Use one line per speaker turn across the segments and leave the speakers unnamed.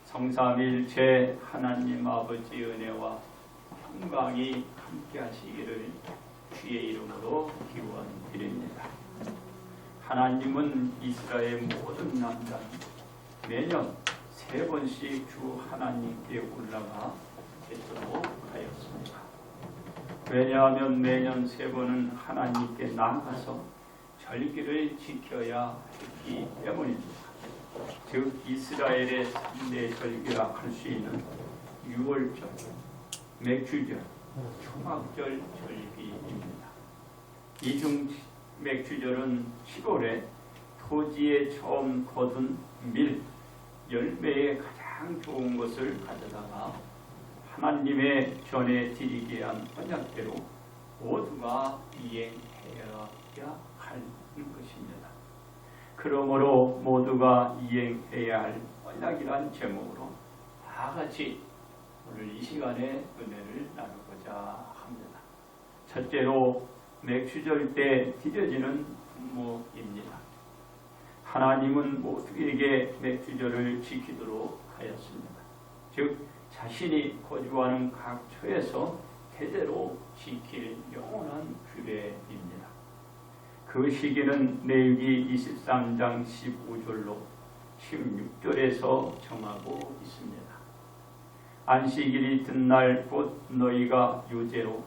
성삼일체 하나님 아버지 은혜와 평강이 함께 하시기를 주의 이름으로 기원드립니다. 하나님은 이스라엘 모든 남자 매년 3번씩 주 하나님께 올라가 뵙도록 하였습니다. 왜냐하면 매년 3번은 하나님께 나아가서 절기를 지켜야 했기 때문입니다. 즉 이스라엘의 3대 절기라 할 수 있는 유월절, 맥주절, 초막절 절기입니다. 이중 맥주절은 7월에 토지에 처음 거둔 밀, 열매에 가장 좋은 것을 가져다가 하나님의 전에 드리게 한 언약대로 모두가 이행해야 하는 것입니다. 그러므로 모두가 이행해야 할 언약이란 제목으로 다 같이 오늘 이 시간에 은혜를 나누고자 합니다. 첫째로 맥주절 때 드려지는 분모입니다. 하나님은 모두에게 맥주절을 지키도록 하였습니다. 즉 자신이 거주하는 각 처에서 대대로 지킬 영원한 규례입니다. 그 시기는 레위기 23장 15절로 16절에서 정하고 있습니다. 안식일이 든 날 곧 너희가 유제로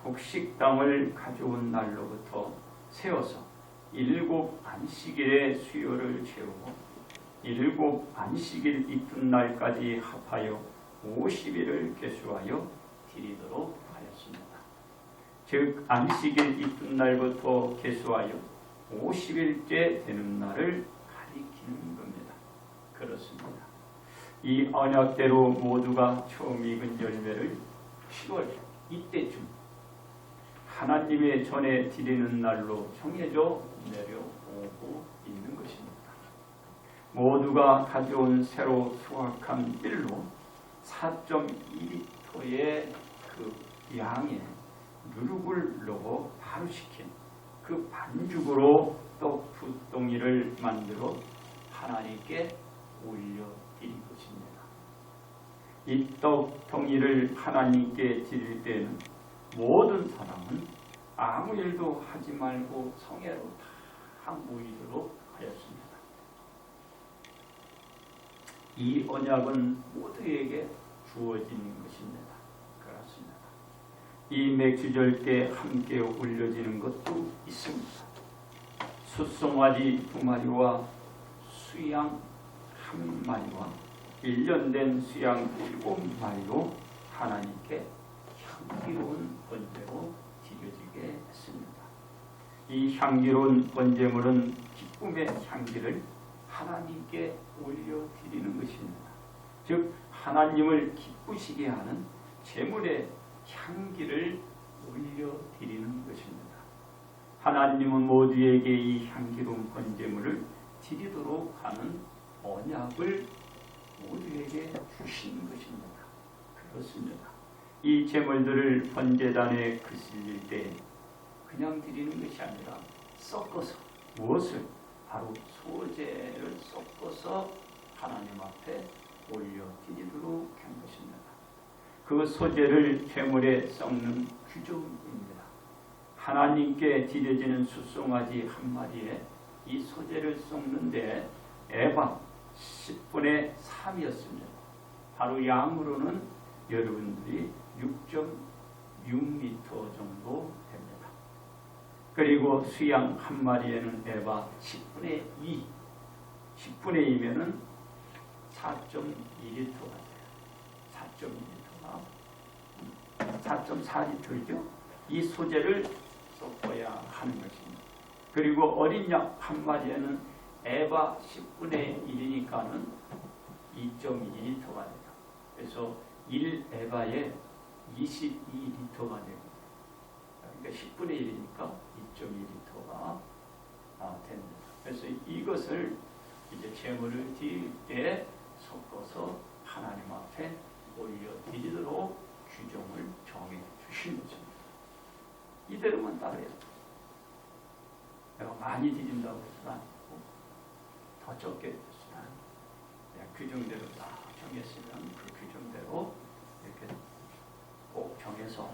곡식당을 가져온 날로부터 세워서 7 안식일의 수요를 채우고 7 안식일 이튿날까지 합하여 50일을 계수하여 드리도록 하였습니다. 즉 안식일 이튿날부터 계수하여 50일째 되는 날을 가리키는 겁니다. 그렇습니다. 이 언약대로 모두가 처음 익은 열매를 10월 이때쯤 하나님의 전에 드리는 날로 정해져 내려오고 있는 것입니다. 모두가 가져온 새로 수확한 밀로 4.2리터의 그 양의 누룩을 넣어 바로 식힌 그 반죽으로 떡 2덩이를 만들어 하나님께 올려드린 것입니다. 이 떡 덩이를 하나님께 드릴 때는 모든 사람은 아무 일도 하지 말고 성회로 다 모이도록 하였습니다. 이 언약은 모두에게 주어진 것입니다. 그렇습니다. 이 맥주절 때 함께 올려지는 것도 있습니다. 숫송아지 2마리와 수양 1마리와 1년 된 수양 7마리로 하나님께 향기로운 번제로 드려지게 했습니다. 이 향기로운 번제물은 기쁨의 향기를 하나님께 올려드리는 것입니다. 즉 하나님을 기쁘시게 하는 제물의 향기를 올려드리는 것입니다. 하나님은 모두에게 이 향기로운 번제물을 드리도록 하는 언약을 모두에게 주시는 것입니다. 그렇습니다. 이 제물들을 번제단에 그슬릴 때 그냥 드리는 것이 아니라 섞어서 무엇을? 바로 소제를 섞어서 하나님 앞에 올려드리도록 한 것입니다. 그 소제를 제물에 섞는 규정입니다. 하나님께 드려지는 숫송아지 1마리에 이 소제를 섞는데 에바 10분의 3이었습니다. 바로 양으로는 여러분들이 6.6리터 정도 됩니다. 그리고 수양 1마리에는 에바 10분의 2, 10분의 2면은 4.2리터가 돼요. 4.2리터가 4.4리터죠. 이 소재를 섞어야 하는 것입니다. 그리고 어린 양 1마리에는 에바 10분의 1이니까는 2.2리터가 돼요. 그래서 1에바에 22리터가 됩니다. 그러니까 10분의 1이니까 2.2리터가 됩니다. 그래서 이것을 이제 제물을 드릴 때 섞어서 하나님 앞에 올려드리도록 규정을 정해 주신 것입니다. 이대로만 따라야 돼요. 내가 많이 드린다고 해서는 아니고 더 적게 해서는 규정대로 다 정했으면 그 규정대로 이렇게 꼭 정해서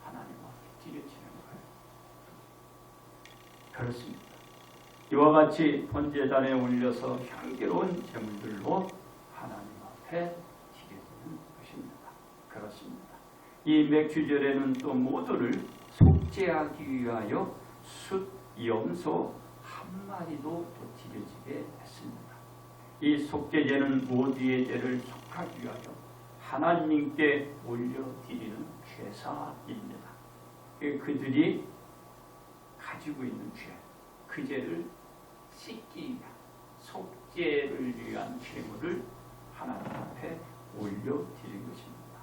하나님 앞에 드려지는 거예요. 그렇습니다. 이와 같이 번제단에 올려서 향기로운 제물들로 하나님 앞에 드려지는 것입니다. 그렇습니다. 이 맥주절에는 또 모두를 속죄하기 위하여 숫, 염소 한 마리도 또 드려지게 했습니다. 이 속죄제는 모두의 죄를 속하기 위하여 하나님께 올려드리는 제사입니다. 그들이 가지고 있는 죄, 그 죄를 씻기 위한 속죄를 위한 제물을 하나님 앞에 올려드린 것입니다.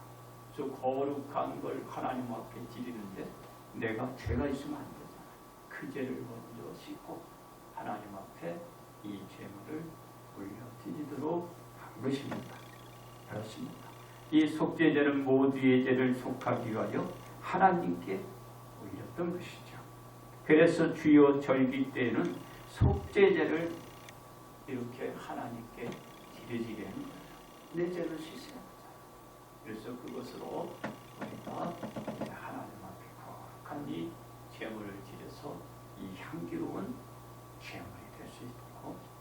저 거룩한 걸 하나님 앞에 드리는데 내가 죄가 있으면 안 되잖아요. 그 죄를 먼저 씻고 하나님 앞에 이 제물을 올려드리도록 한 것입니다. 그렇습니다. 이 속죄제는 모두의 죄를 속하기 위하여 하나님께 올렸던 것이죠. 그래서 주요 절기 때에는 속죄제를 이렇게 하나님께 드려지게 하는 거예요. 내 죄를 씻어야 하잖아요. 그래서 그것으로 우리가 하나님 앞에 거룩한 이 제물을 드려서 이 향기로운 제물이 될 수 있도록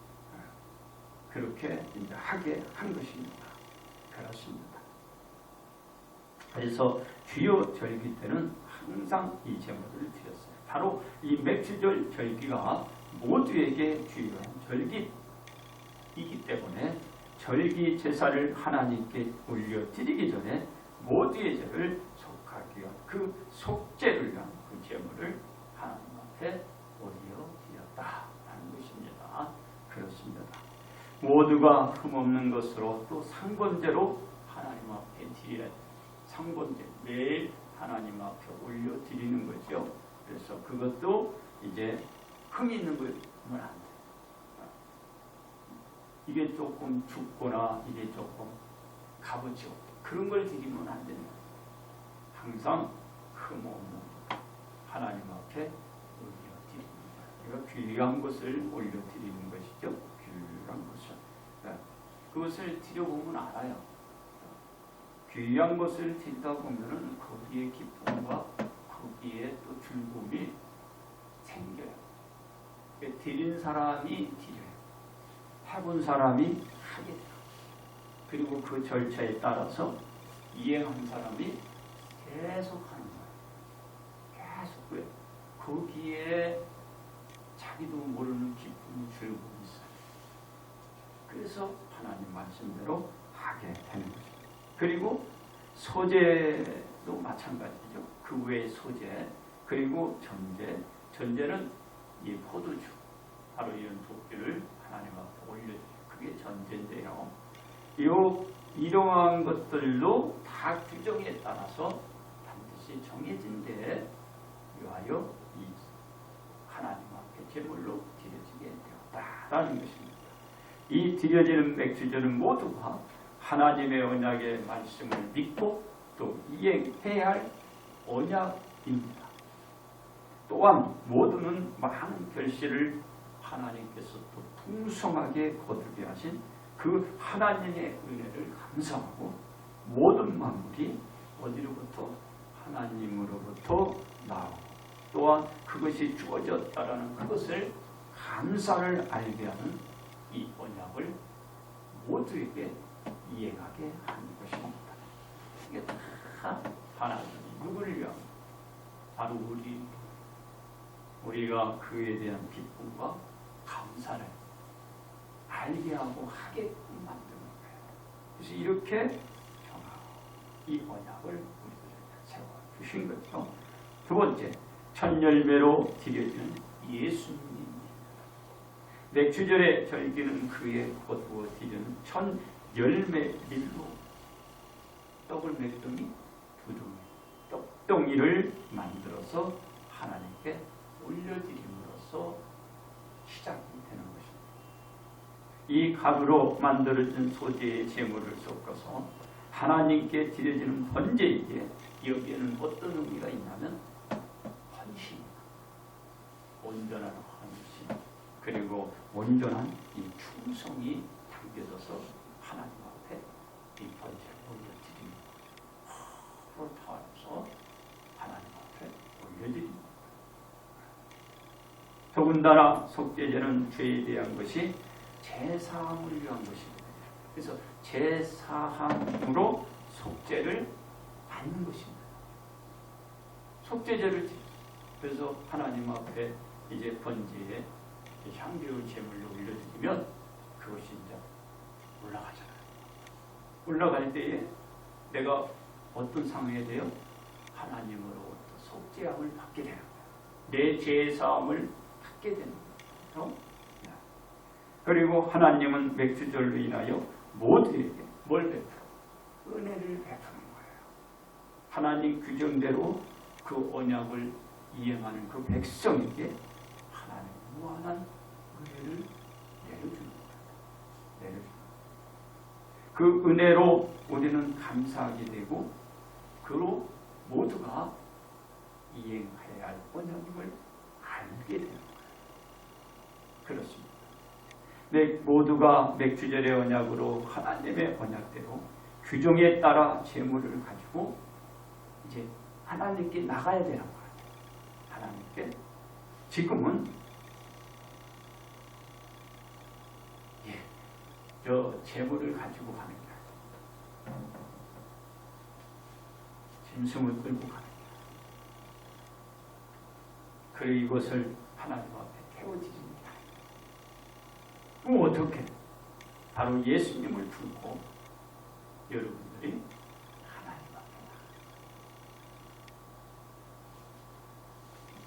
그렇게 이제 하게 한 것입니다. 그렇습니다. 그래서 주요 절기 때는 항상 이 제물을 드렸어요. 바로 이 맥주절 절기가 모두에게 중요한 절기이기 때문에 절기 제사를 하나님께 올려드리기 전에 모두의 죄를 속하기 위한 그 속죄를 위한 그 제물을 하나님 앞에 올려드렸다는 것입니다. 그렇습니다. 모두가 흠없는 것으로 또 상번제로 하나님 앞에 드려야 돼요. 상번제 매일 하나님 앞에 올려드리는 거죠. 그래서 그것도 이제 흠이 있는 거면 안 돼요. 이게 조금 죽거나 이게 조금 값어치 없고 그런 걸 드리면 안 됩니다. 항상 흠없는 하나님 앞에 올려드리는 거예요. 귀한 것을 올려드리는 것이죠. 귀한 것을. 그것을 드려보면 알아요. 귀한 것을 드리다 보면은 거기에 기쁨과 거기에 또 즐거움이 생겨요. 드린 사람이 드려요. 해본 사람이 하게 돼요. 그리고 그 절차에 따라서 이행한 사람이 계속 하는 거예요. 계속 왜? 거기에 자기도 모르는 기쁨이 즐거움이 있어요. 그래서 하나님 말씀대로 하게 되는 거죠. 그리고 소제도 마찬가지죠. 그 외의 소제, 그리고 전제. 전제는 이 포도주, 바로 이런 도끼를 하나님 앞에 올려주죠. 그게 전제인데요. 이러한 것들도 다 규정에 따라서 반드시 정해진 데에 위하여 이 하나님 앞에 제물로 드려지게 되었다라는 것입니다. 이 드려지는 맥주제는 모두가 하나님의 언약의 말씀을 믿고 또 이행해야 할 언약입니다. 또한 모두는 많은 결실을 하나님께서 또 풍성하게 거두게 하신 그 하나님의 은혜를 감사하고 모든 만물이 어디로부터? 하나님으로부터 나오고 또한 그것이 주어졌다라는 그것을 감사를 알게 하는 이 언약을 모두에게 이해하게 하는 것입니다. 이게 다 하나님이 누구를 위한? 바로 우리가 그에 대한 기쁨과 감사를 알게 하고 하게끔 만드는 거예요. 그래서 이렇게 정하고 이 언약을 우리들에게 세워주신 거죠. 두 번째, 첫 열매로 드려지는 예수님입니다. 맥주절의 절기는 그에 거두어 드리는 첫 열매일로 떡을 몇 동이? 두 동이. 떡덩이를 만들어서 하나님께 올려드림으로써 시작이 되는 것입니다. 이 가루로 만들어진 소재의 제물을 섞어서 하나님께 드려지는 번제이기에 여기에는 어떤 의미가 있냐면 헌신, 온전한 헌신, 그리고 온전한 이 충성이 담겨져서 하나님 앞에 이 번제를 올려드립니다. 불타서 하나님 앞에 올려드립니다. 더군다나 속죄제는 죄에 대한 것이 제사함을 위한 것입니다. 그래서 제사함으로 속죄를 받는 것입니다. 속죄제를 그래서 하나님 앞에 이제 번제에 향기로운 제물로 올려드리면 그것이 이제 올라가잖아요. 올라갈 때에 내가 어떤 상황에 대해 하나님으로부터 속죄함을 받게 되는 거예요. 내 죄사함을 받게 되는 거예요. 그리고 하나님은 맥주절로 인하여 모두에게 뭘 베풀어? 은혜를 베푸는 거예요. 하나님 규정대로 그 언약을 이행하는 그 백성에게 하나님 무한한 은혜를 내려주는 거예요. 내려주는 거예요. 그 은혜로 우리는 감사하게 되고 그로 모두가 이행해야 할 언약임을 알게 되는 거예요. 그렇습니다. 모두가 맥주절의 언약으로 하나님의 언약대로 규정에 따라 제물을 가지고 이제 하나님께 나가야 되는 거예요. 하나님께 지금은 저 제물을 가지고 가는 게 아니에요. 짐승을 끌고 가는 게 아니에요. 그리고 이것을 하나님 앞에 태워드립니다. 그럼 어떻게? 바로 예수님을 품고 여러분들이 하나님 앞에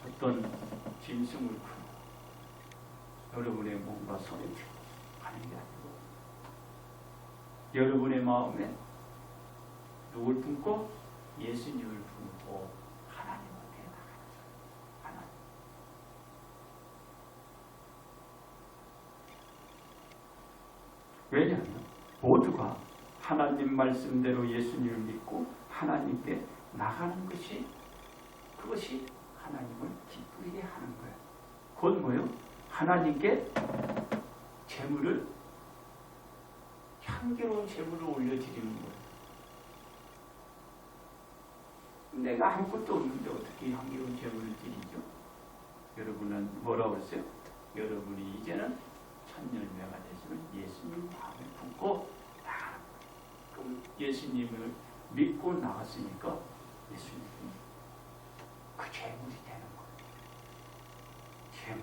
나가요. 어떤 짐승을 품고 여러분의 몸과 손에 쥐고 가는 게 아니고 여러분의 마음에 누굴 품고? 예수님을 품고 하나님 앞에 나가는 거예요. 하나님. 왜냐하면 모두가 하나님 말씀대로 예수님을 믿고 하나님께 나가는 것이 그것이 하나님을 기쁘게 하는 거예요. 곧 뭐예요? 하나님께 제물을 향기로운 제물을 올려드리는 거예요. 내가 아무것도 없는데 어떻게 향기로운 제물을 드리죠? 여러분은 뭐라고 했어요? 여러분이 이제는 천열매가 되시면 예수님 마음에 품고 나가는 거예요. 그럼 예수님을 믿고 나갔으니까 예수님이 그 제물이 되는 거예요. 제물.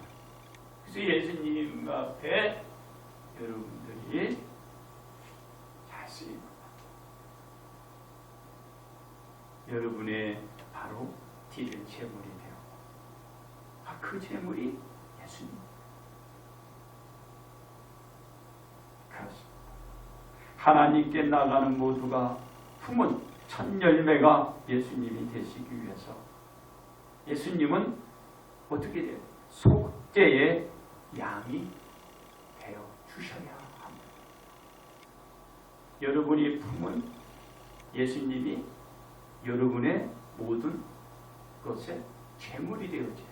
그래서 예수님 앞에 여러분들이 잘 쓰입니다. 여러분의 바로 드릴 제물이 되어 그 제물이 예수님. 그렇습니다. 하나님께 나가는 모두가 품은 첫 열매가 예수님이 되시기 위해서 예수님은 어떻게 돼요? 속죄의 양이 되어 주셔야 합니다. 여러분이 품은 예수님이 여러분의 모든 것에 제물이 되어져요.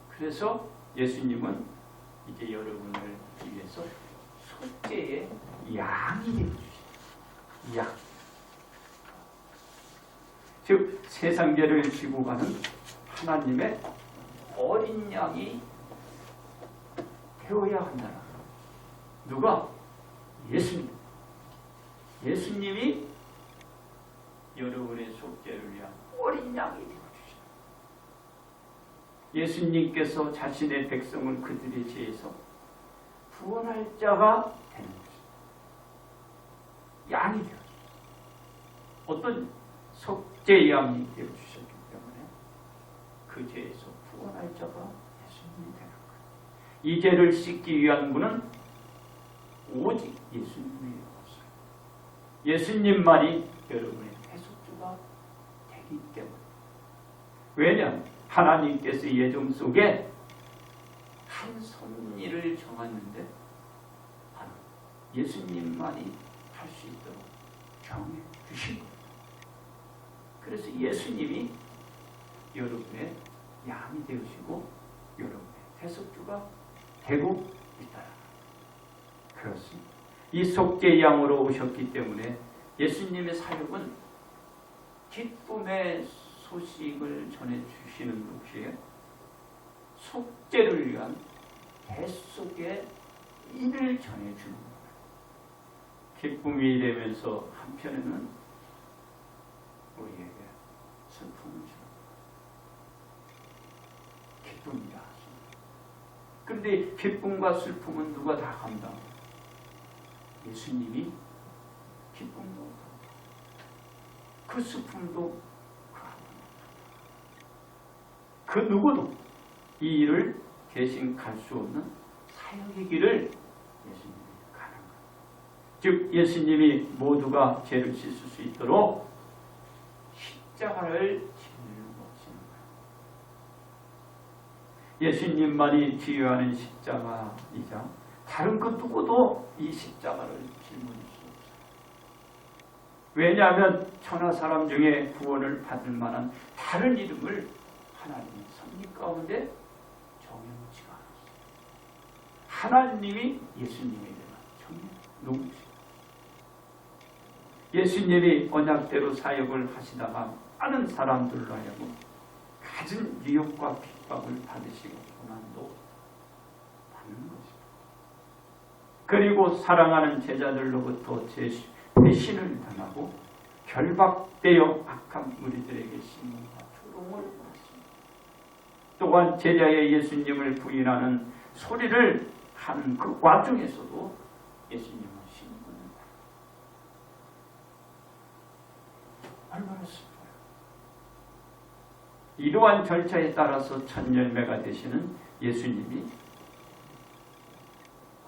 그래서 예수님은 이제 여러분을 위해서 속죄의 양이 되어주시죠. 양. 즉 세상죄를 지고 가는 하나님의 어린 양이 되어야 한다. 누가? 예수님. 예수님이 여러분의 속죄를 위한 어린 양이 되어주시다. 예수님께서 자신의 백성을 그들의 죄에서 구원할 자가 되는 것입니다. 양이 되어주시다. 어떤 속죄 양이 되어주셨기 때문에 그 죄에서 구원할 자가 예수님이 되는 거예요. 이 죄를 씻기 위한 분은 오직 예수님이 없어요. 예수님만이 여러분의 해속주가 되기 때문에. 왜냐하면 하나님께서 예정 속에 한 섭리를 정했는데 바로 예수님만이 할 수 있도록 정해 주신 거예요. 그래서 예수님이 여러분의 양이 되시고 여러분의 해속주가 되고 있다. 그렇습니다. 이 속죄 양으로 오셨기 때문에 예수님의 사역은 기쁨의 소식을 전해주시는 것이에요. 속죄를 위한 뱃속의 일을 전해주는 거예요. 기쁨이 되면서 한편에는 우리에게 슬픔을 주는 거예요. 기쁨이다. 그런데 기쁨과 슬픔은 누가 다 감당해요? 예수님이 기쁨도 감당하고 그 슬픔도 그 누구도 이 일을 대신 갈 수 없는 사역의 길을 예수님이 가는 거예요. 즉 예수님이 모두가 죄를 씻을 수 있도록 십자가를 짊어지는 거예요. 예수님만이 치유하는 십자가이자 다른 그 누구도 이 십자가를 짊어질 수 없어요. 왜냐하면 천하 사람 중에 구원을 받을 만한 다른 이름을 하나님이 섭리 가운데 정해놓지가 않았어요. 하나님이 예수님에게 정해놓으시고 예수님이 언약대로 사역을 하시다가 많은 사람들로 하여금 가진 유혹과 핍박을 받으시고 고난도 받는 것입니다. 그리고 사랑하는 제자들로부터 배신을 당하고 결박되어 악한 무리들에게 신문과 조롱을 받습니다. 또한 제자의 예수님을 부인하는 소리를 하는 그 와중에서도 예수님을 신문한다. 얼마나 슬퍼요. 이러한 절차에 따라서 첫 열매가 되시는 예수님이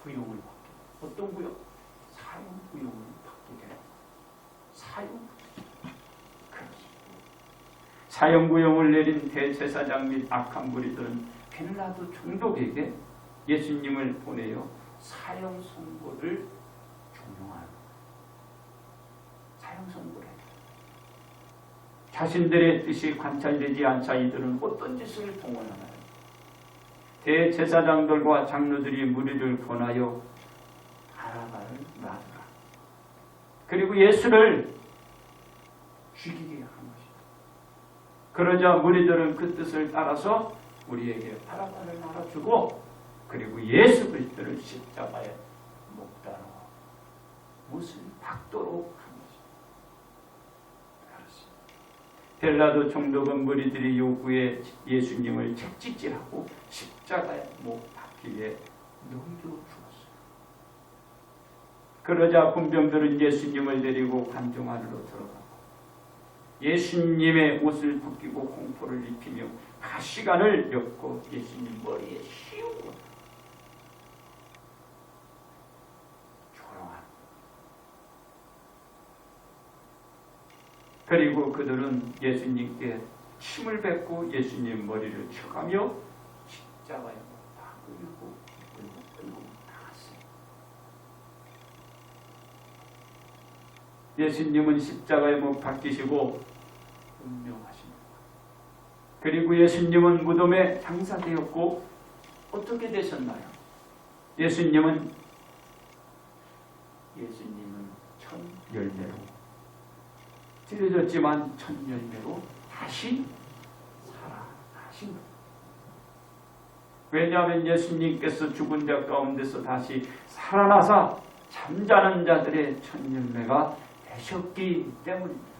구용을 받게 돼요. 어떤 구용? 사형 구용을 받게 돼요. 사형. 사형구형을 내린 대제사장 및 악한 무리들은 빌라도 총독에게 예수님을 보내어 사형 선고를 종용하는 사형 선고를 해요. 자신들의 뜻이 관찰되지 않자 이들은 어떤 짓을 동원하나요? 대제사장들과 장로들이 무리를 권하여 바라바를 놔두라. 그리고 예수를 죽이게 한 것입니다. 그러자 무리들은 그 뜻을 따라서 우리에게 바라바를 놔주고 그리고 예수 그리스도를 십자가에 못 못을 박도록 한 것입니다. 빌라도 총독은 무리들이 요구해 예수님을 채찍질하고 십자가에 못 박기 위해 넘겨주었어요. 그러자 군병들은 예수님을 데리고 관중 안으로 들어가고 예수님의 옷을 벗기고 공포를 입히며 가시관을 엮고 예수님 머리에 씌우고 조롱한. 그리고 그들은 예수님께 침을 뱉고 예수님 머리를 쳐가며 십자가에 박으려고 끌고 나갔어요. 예수님은 십자가에 못 박히시고 운명하십니다. 그리고 예수님은 무덤에 장사되었고 어떻게 되셨나요? 예수님은 첫 열매로 찢어졌지만 첫 열매로 다시 살아나신 거예요. 왜냐하면 예수님께서 죽은 자 가운데서 다시 살아나사 잠자는 자들의 첫 열매가 되셨기 때문입니다.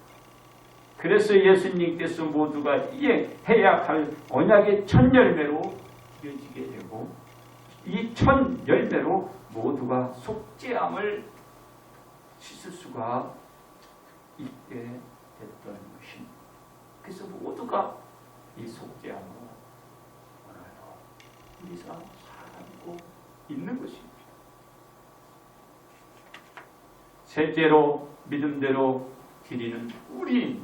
그래서 예수님께서 모두가 이행해야 할 언약의 첫 열매로 이어지게 되고 이 첫 열매로 모두가 속죄함을 씻을 수가 있게 됐던 것입니다. 그래서 모두가 이 속죄함으로 오늘도 우리가 살아가고 있는 것입니다. 셋째로 믿음대로 드리는 우리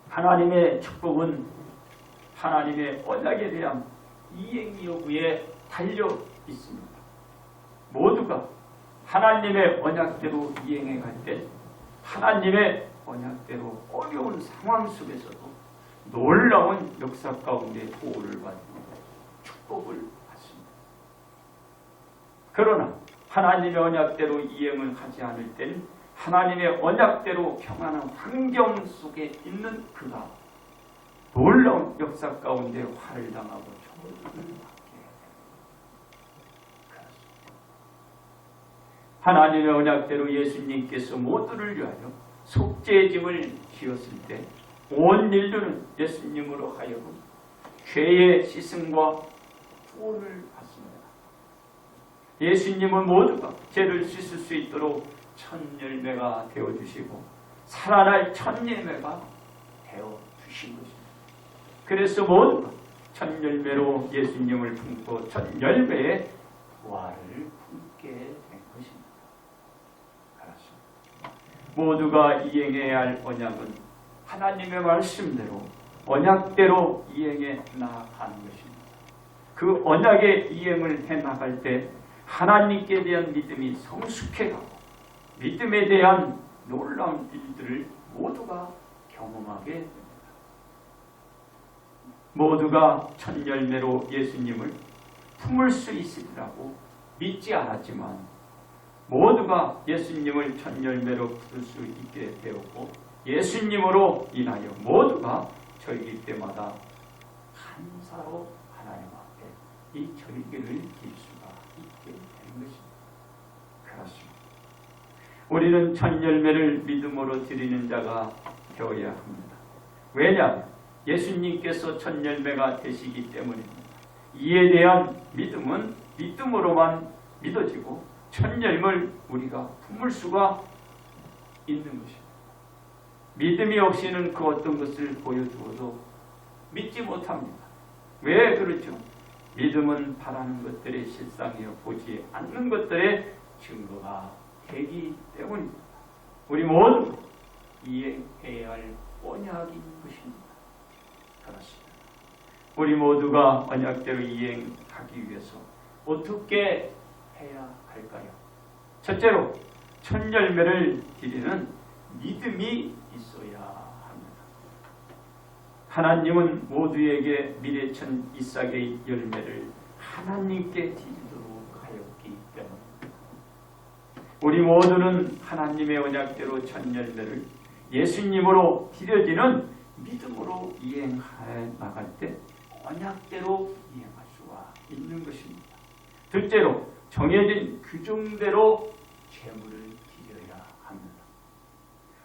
하나님의 축복은 하나님의 언약에 대한 이행 여부에 달려 있습니다. 모두가 하나님의 언약대로 이행해 갈 때 하나님의 언약대로 어려운 상황 속에서도 놀라운 역사 가운데 보호를 받고 축복을 받습니다. 그러나 하나님의 언약대로 이행을 하지 않을 때는 하나님의 언약대로 평안한 환경 속에 있는 그가 놀라운 역사 가운데 화를 당하고 총을 받게 됩니다. 하나님의 언약대로 예수님께서 모두를 위하여 속죄의 짐을 지었을 때 온 인류는 예수님으로 하여금 죄의 씻음과 구원을 받습니다. 예수님은 모두가 죄를 씻을 수 있도록 첫 열매가 되어주시고 살아날 첫 열매가 되어주신 것입니다. 그래서 모두가 첫 열매로 예수님을 품고 첫 열매의 부활을 품게 된 것입니다. 그렇습니다. 모두가 이행해야 할 언약은 하나님의 말씀대로 언약대로 이행해 나가는 것입니다. 그 언약의 이행을 해 나갈 때 하나님께 대한 믿음이 성숙해가고 믿음에 대한 놀라운 일들을 모두가 경험하게 됩니다. 모두가 첫 열매로 예수님을 품을 수 있으리라고 믿지 않았지만 모두가 예수님을 첫 열매로 품을 수 있게 되었고 예수님으로 인하여 모두가 절기 때마다 한사로 하나님 앞에 이 절기를 드릴 수가 있게 되는 것입니다. 그렇습니다. 우리는 첫 열매를 믿음으로 드리는 자가 되어야 합니다. 왜냐하면 예수님께서 첫 열매가 되시기 때문입니다. 이에 대한 믿음은 믿음으로만 믿어지고 첫 열매를 우리가 품을 수가 있는 것입니다. 믿음이 없이는 그 어떤 것을 보여주어도 믿지 못합니다. 왜 그렇죠? 믿음은 바라는 것들의 실상이요 보지 않는 것들의 증거가 되기 때문입니다. 우리 모두 이해해야 할 언약인 것입니다. 그렇습니다. 우리 모두가 언약대로 이행하기 위해서 어떻게 해야 할까요? 첫째로 첫 열매를 드리는 믿음이 있어야 합니다. 하나님은 모두에게 미래천 이삭의 열매를 하나님께 드리도록 하였기 때문입니다. 우리 모두는 하나님의 언약대로 첫 열매를 예수님으로 드려지는 믿음으로 이행해 나갈 때 언약대로 이행할 수가 있는 것입니다. 둘째로 정해진 규정대로 제물을 드려야 합니다.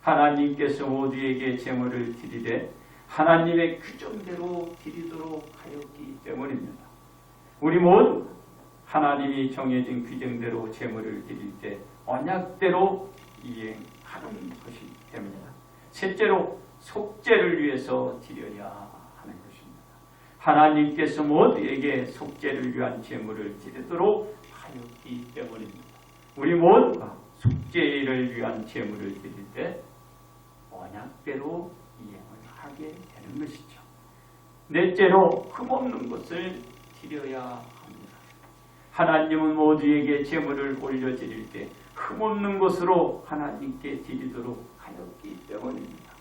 하나님께서 모두에게 제물을 드리되 하나님의 규정대로 드리도록 하였기 때문입니다. 우리 모두 하나님이 정해진 규정대로 제물을 드릴 때 언약대로 이행하는 것이기 때문입니다. 셋째로 속죄를 위해서 드려야 하는 것입니다. 하나님께서 모두에게 속죄를 위한 제물을 드리도록 하였기 때문입니다. 우리 모두가 속죄를 위한 제물을 드릴 때 언약대로 이행을 하게 되는 것이죠. 넷째로 흠없는 것을 드려야 합니다. 하나님은 모두에게 제물을 올려드릴 때 흠없는 것으로 하나님께 드리도록 하였기 때문입니다.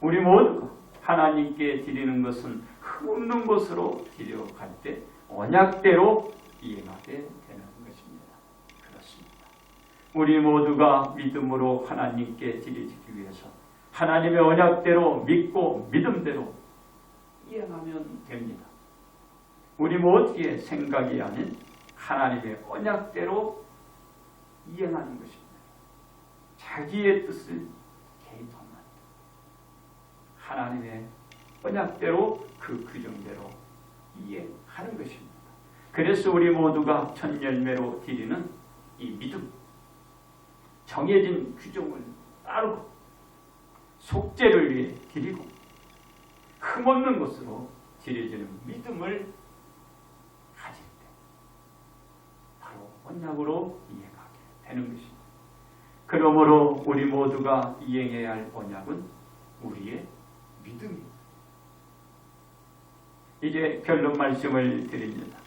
우리 모두가 하나님께 드리는 것은 흠없는 것으로 드려갈 때 언약대로 이행하게 되는 것입니다. 그렇습니다. 우리 모두가 믿음으로 하나님께 드리기 위해서 하나님의 언약대로 믿고 믿음대로 이행하면 됩니다. 우리 모두의 생각이 아닌 하나님의 언약대로 이행하는 것입니다. 자기의 뜻을 개입하면 하나님의 언약대로 그 규정대로 이행하는 것입니다. 그래서 우리 모두가 첫 열매로 드리는 이 믿음, 정해진 규정을 따르고 속죄를 위해 드리고 흠없는 것으로 드려지는 믿음을 가질 때 바로 언약으로 이행하게 되는 것입니다. 그러므로 우리 모두가 이행해야 할 언약은 우리의 믿음입니다. 이제 결론 말씀을 드립니다.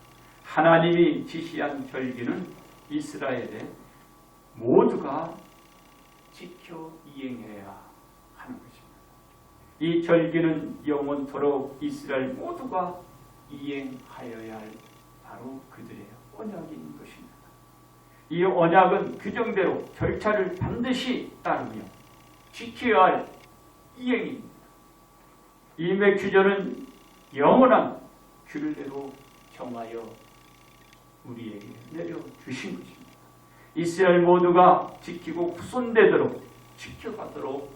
하나님이 지시한 절기는 이스라엘에 모두가 지켜 이행해야 하는 것입니다. 이 절기는 영원토록 이스라엘 모두가 이행하여야 할 바로 그들의 언약인 것입니다. 이 언약은 규정대로 절차를 반드시 따르며 지켜야 할 이행입니다. 이 맥주절은 영원한 규례로 정하여 우리에게 내려주신 것입니다. 이스라엘 모두가 지키고 후손되도록 지켜가도록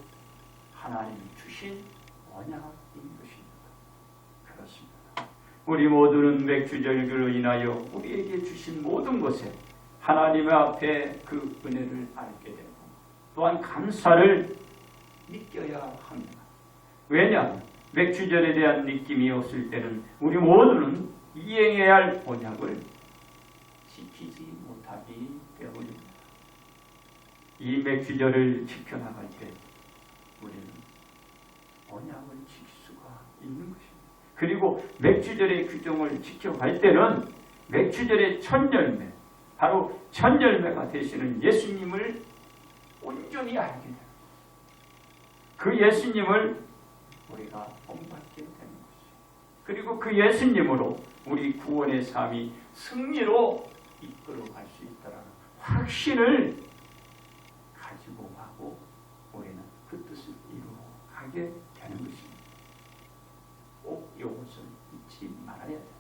하나님이 주신 언약인 것입니다. 그렇습니다. 우리 모두는 맥주절기로 인하여 우리에게 주신 모든 것에 하나님 앞에 그 은혜를 알게 되고 또한 감사를 느껴야 합니다. 왜냐? 맥주절에 대한 느낌이 없을 때는 우리 모두는 이행해야 할 언약을 지키지 못하기 때문입니다. 이 맥주절을 지켜나갈 때 우리는 언약을 지킬 수가 있는 것입니다. 그리고 맥주절의 규정을 지켜갈 때는 맥주절의 첫 열매, 바로 첫 열매가 되시는 예수님을 온전히 알게 됩니다. 그 예수님을 우리가 본받게 되는 것이죠. 그리고 그 예수님으로 우리 구원의 삶이 승리로 이끌어갈 수 있다는 확신을 가지고 가고 우리는 그 뜻을 이루어가게 되는 것입니다. 꼭 이것을 잊지 말아야 돼요.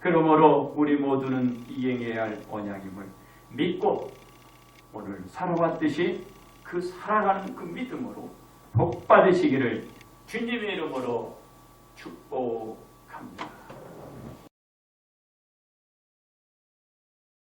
그러므로 우리 모두는 이행해야 할 언약임을 믿고 오늘 살아왔듯이 그 살아가는 그 믿음으로 복 받으시기를 주님의 이름으로 축복합니다.